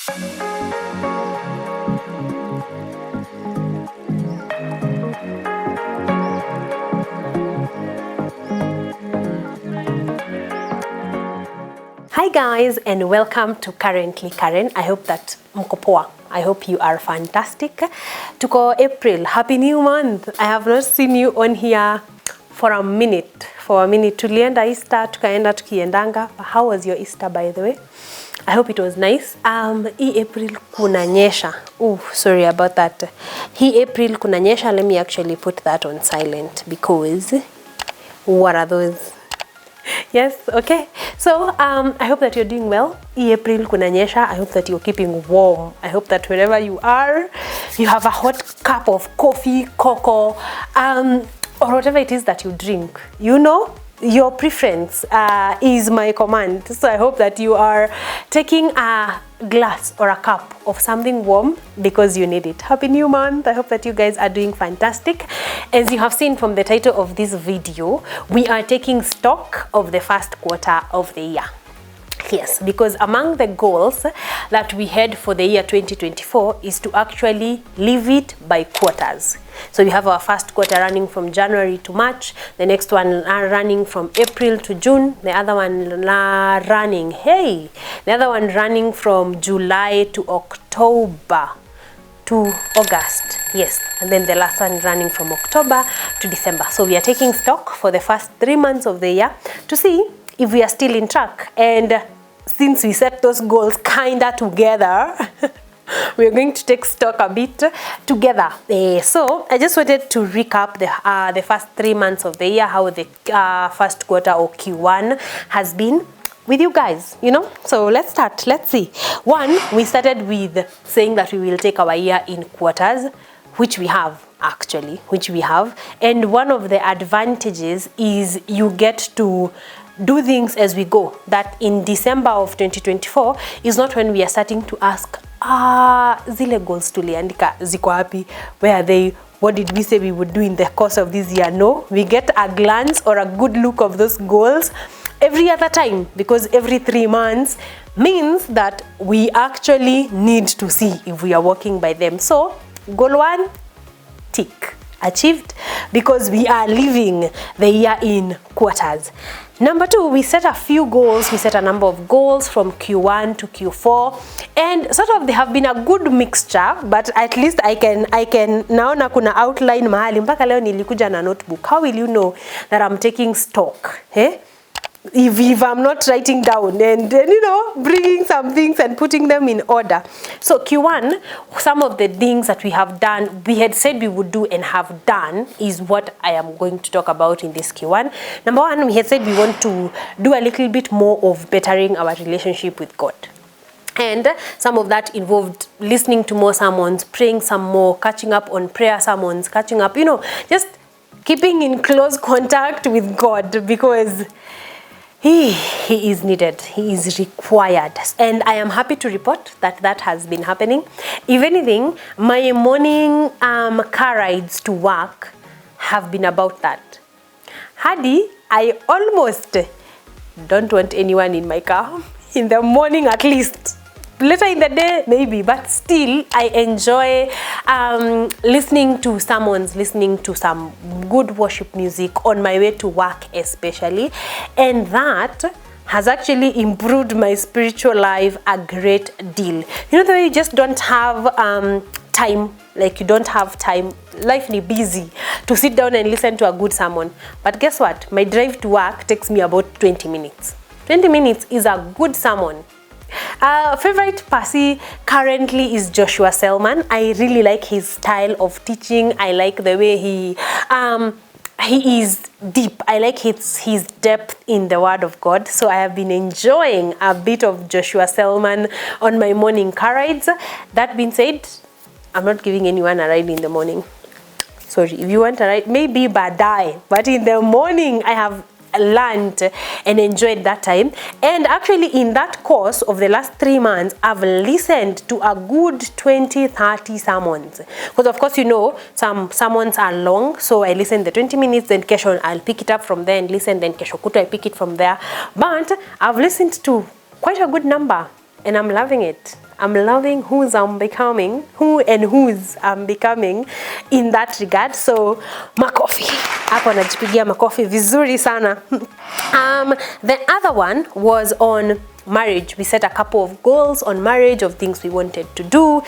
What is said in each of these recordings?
Hi guys, and welcome to Currently Karen. I hope that mko poa. I hope you are fantastic. Tuko April. Happy new month. I have not seen you on here for a minute. Tulienda Easter, tukaenda tukiendanga. How was your Easter, by the way? I hope it was nice. Hii April kunanyesha. Oh, sorry about that. Hii April kunanyesha. Let me actually put that on silent because what are those? Yes, okay. So, I hope that you're doing well. April kunanyesha. I hope that you're keeping warm. I hope that wherever you are, you have a hot cup of coffee, cocoa, or whatever it is that you drink. You know, your preference is my command. So I hope that you are taking a glass or a cup of something warm because you need it. Happy new month. I hope that you guys are doing fantastic. As you have seen from the title of this video, we are taking stock of the first quarter of the year. Yes, because among the goals that we had for the year 2024 is to actually live it by quarters. So we have our first quarter running from January to March, the next one running from April to June, the other one running from July to October to August. Yes, and then the last one running from October to December. So we are taking stock for the first 3 months of the year to see if we are still in track. And since we set those goals kinda together, we're going to take stock a bit together. So I just wanted to recap the first 3 months of the year, how the first quarter or Q1 has been with you guys, you know. So let's start. Let's see. One, we started with saying that we will take our year in quarters, which we have actually, and one of the advantages is you get to do things as we go. That in December of 2024 is not when we are starting to ask, zile goals tuliandika ziko wapi, where are they, what did we say we would do in the course of this year? No, we get a glance or a good look of those goals every other time, because every 3 months means that we actually need to see if we are working by them. So goal 1, tick, achieved, because we are living the year in quarters. Number 2, we set a few goals. We set a number of goals from Q1 to Q4, and sort of they have been a good mixture, but at least I can naona kuna outline mahali. Mpaka leo nilikuja na notebook. How will you know that I'm taking stock? If I'm not writing down and you know, bringing some things and putting them in order. So Q1, some of the things that we have done, we had said we would do and have done, is what I am going to talk about in this Q1. Number 1, we had said we want to do a little bit more of bettering our relationship with God. And some of that involved listening to more sermons, praying some more, catching up on prayer sermons, catching up, you know, just keeping in close contact with God, because He is needed, He is required, and I am happy to report that that has been happening. If anything, my morning car rides to work have been about that. Hadi, I almost don't want anyone in my car in the morning, at least. Later in the day, maybe, but still, I enjoy listening to sermons, listening to some good worship music on my way to work especially, and that has actually improved my spiritual life a great deal. You know, the way you just don't have time, like you don't have time, life is busy, to sit down and listen to a good sermon. But guess what? My drive to work takes me about 20 minutes. 20 minutes is a good sermon. Favorite Pasi currently is Joshua Selman. I really like his style of teaching. I like the way he is deep. I like his depth in the Word of God. So I have been enjoying a bit of Joshua Selman on my morning car rides. That being said, I'm not giving anyone a ride in the morning. Sorry, if you want a ride, maybe badai. But in the morning, I have learned and enjoyed that time. And actually in that course of the last 3 months, I've listened to a good 20-30 sermons, because of course, you know, some sermons are long, so I listen the 20 minutes, then kesho I'll pick it up from there and listen, then kesho kutu I pick it from there. But I've listened to quite a good number and I'm loving it. I'm loving whose I'm becoming, who and whose I'm becoming in that regard. So makofi. Hapo najipigia makofi vizuri sana. The other one was on marriage. We set a couple of goals on marriage, of things we wanted to do.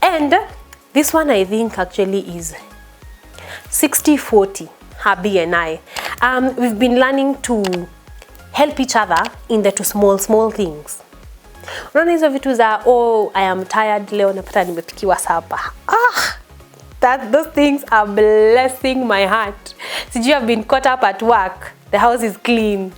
And this one I think actually is 60-40, Habi and I. We've been learning to help each other in the small things. Unaona hizo vitu za I am tired leo napata nimepikiwa sapa. Those things are blessing my heart. Since you have been caught up at work, the house is clean.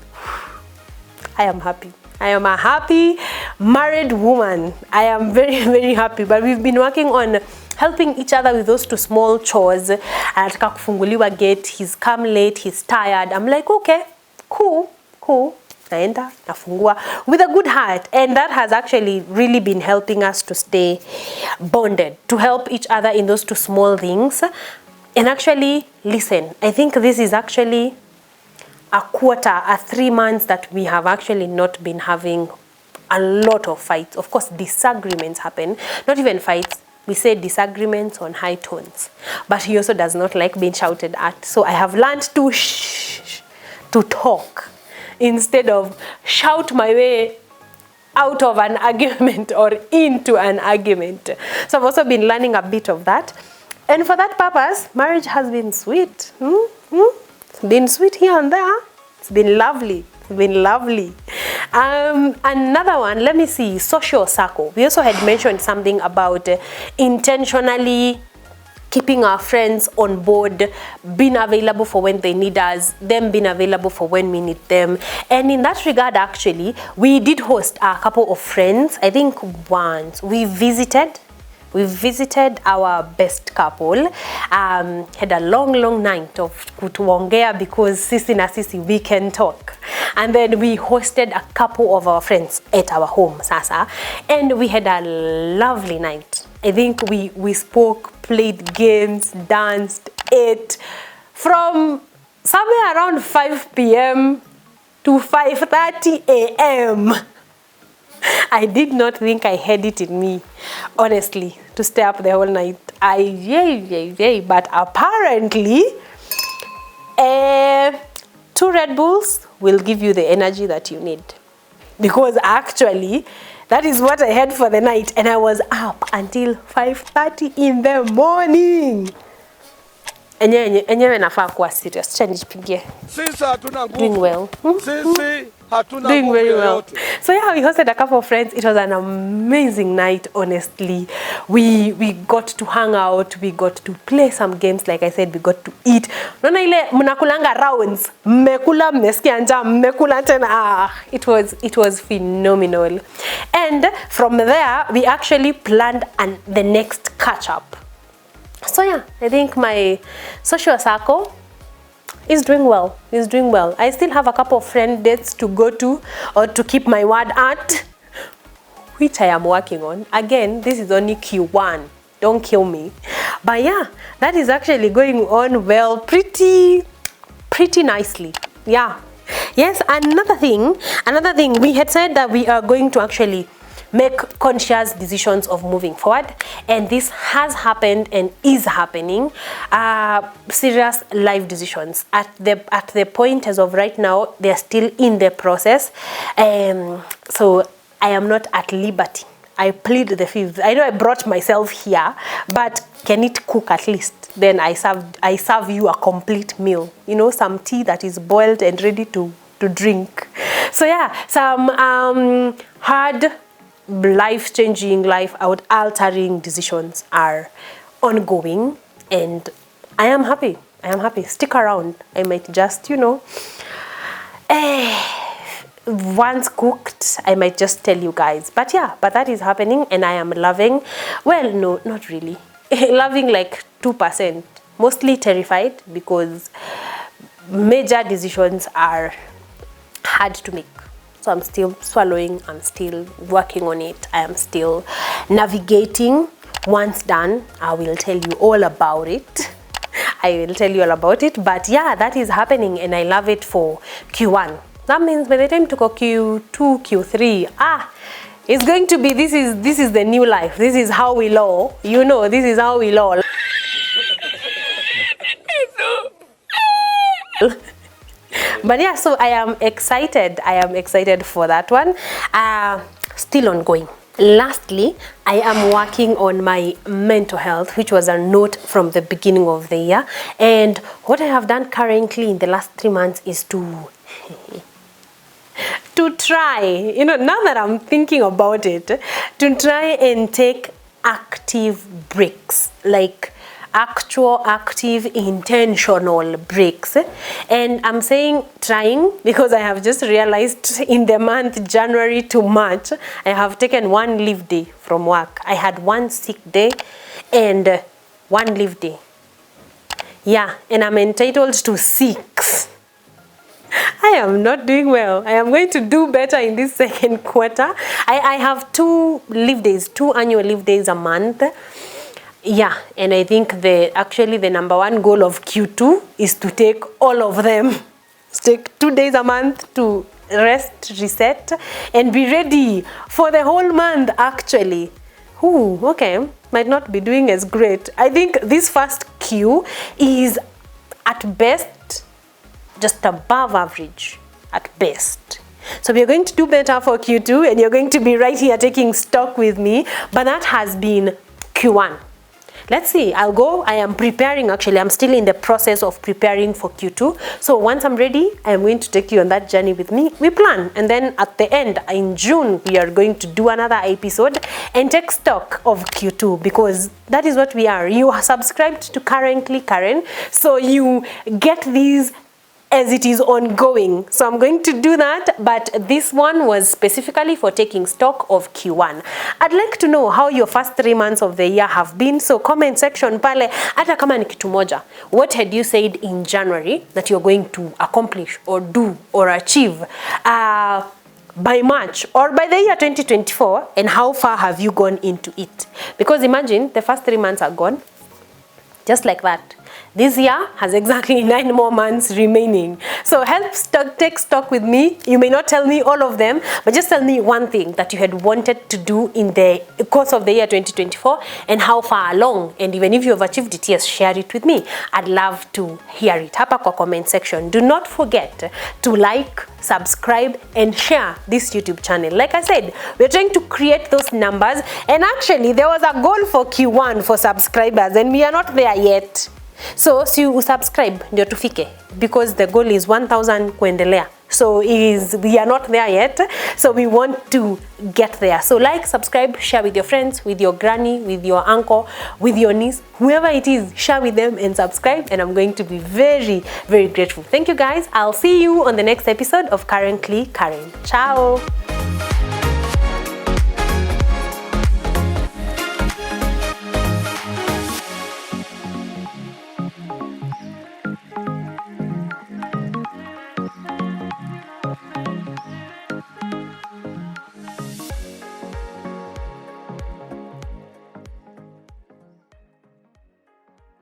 I am happy. I am a happy married woman. I am very happy. But we've been working on helping each other with those two small chores. Anataka kufunguliwa gate, he's come late, he's tired. I'm like, okay, cool. Naenda, nafungua with a good heart. And that has actually really been helping us to stay bonded, to help each other in those two small things. And actually, listen, I think this is actually a 3 months that we have actually not been having a lot of fights. Of course, disagreements happen, not even fights. We say disagreements on high tones, but he also does not like being shouted at. So I have learned to to talk instead of shout my way out of an argument or into an argument. So I've also been learning a bit of that. And for that purpose, marriage has been sweet. It's been sweet here and there. It's been lovely. Another one, let me see, social circle. We also had mentioned something about intentionally keeping our friends on board, being available for when they need us, them being available for when we need them. And in that regard, actually, we did host a couple of friends. I think once we visited our best couple, had a long night of kutuongea because sisi na sisi we can talk. And then we hosted a couple of our friends at our home, Sasa, and we had a lovely night. I think we spoke, played games, danced, ate from somewhere around 5 p.m. to 5:30 a.m. I did not think I had it in me, honestly, to stay up the whole night. But apparently, 2 Red Bulls will give you the energy that you need. Because actually, that is what I had for the night, and I was up until 5:30 in the morning. Enyewe nafaa kuwa serious. Acha nijipigie. Sisi hatuna nguvu. Doing well. Sisi hatuna Doing nguvu very well. yoyote. So yeah, we hosted a couple of friends. It was an amazing night, honestly. We got to hang out, we got to play some games, like I said, we got to eat. Unaona ile mnakulanga rounds, mmekula mmesikia njaa, mmekula tena. It was phenomenal. And from there, we actually planned the next catch up. So yeah, I think my social circle is doing well. I still have a couple of friend dates to go to or to keep my word at, which I am working on. Again, this is only Q1. Don't kill me. But yeah, that is actually going on well, pretty nicely. Yeah. Yes, another thing, we had said that we are going to actually make conscious decisions of moving forward, and this has happened and is happening. Serious life decisions at the point as of right now. They are still in the process, so I am not at liberty. I plead the fifth. I know I brought myself here, but can it cook at least? Then I serve you a complete meal. You know, some tea that is boiled and ready to drink. So yeah, some hard life-changing, life-altering decisions are ongoing, and I am happy. Stick around. I might just, once cooked, I might just tell you guys. But yeah, that is happening, and I am loving. Well, no, not really. Loving like 2%. Mostly terrified because major decisions are hard to make. So I'm still swallowing, I'm still working on it, I am still navigating. Once done, I will tell you all about it. But yeah, that is happening, and I love it for Q1. That means by the time to go Q2, Q3, It's going to be, this is the new life. This is how we law. You know, this is how we law. But yeah, so I am excited. I am excited for that one. Still ongoing. Lastly, I am working on my mental health, which was a note from the beginning of the year. And what I have done currently in the last 3 months is to try, you know, now that I'm thinking about it, to try and take active breaks, like actual active intentional breaks. And I'm saying trying because I have just realized in the month January to March I have taken 1 leave day from work. I had 1 sick day and 1 leave day. Yeah, and I'm entitled to 6. I am not doing well. I am going to do better in this second quarter. I have 2 leave days, 2 annual leave days a month. Yeah, and I think actually the number 1 goal of Q2 is to take all of them. Take 2 days a month to rest, reset, and be ready for the whole month actually. Ooh, okay, might not be doing as great. I think this first Q is at best just above average, at best. So we are going to do better for Q2 and you're going to be right here taking stock with me, but that has been Q1. Let's see, I'll go, I am preparing actually, I'm still in the process of preparing for Q2. So once I'm ready, I am going to take you on that journey with me. We plan, and then at the end, in June, we are going to do another episode and take stock of Q2 because that is what we are. You are subscribed to Currently Karen, so you get these as it is ongoing. So I'm going to do that, but this one was specifically for taking stock of Q1. I'd like to know how your first 3 months of the year have been. So comment section pale, hata kama ni kitu moja. What had you said in January that you're going to accomplish or do or achieve by March or by the year 2024, and how far have you gone into it? Because imagine the first 3 months are gone, just like that. This year has exactly 9 more months remaining. So take stock with me. You may not tell me all of them, but just tell me one thing that you had wanted to do in the course of the year 2024 and how far along. And even if you have achieved it, yes, share it with me. I'd love to hear it. Hapa kwa comment section. Do not forget to like, subscribe, and share this YouTube channel. Like I said, we're trying to create those numbers. And actually, there was a goal for Q1 for subscribers, and we are not there yet. So you subscribe ndio tufike, because the goal is 1,000 kuendelea. So we are not there yet, so we want to get there. So like, subscribe, share with your friends, with your granny, with your uncle, with your niece, whoever it is, share with them and subscribe, and I'm going to be very, very grateful. Thank you guys. I'll see you on the next episode of Currently Karen. Ciao.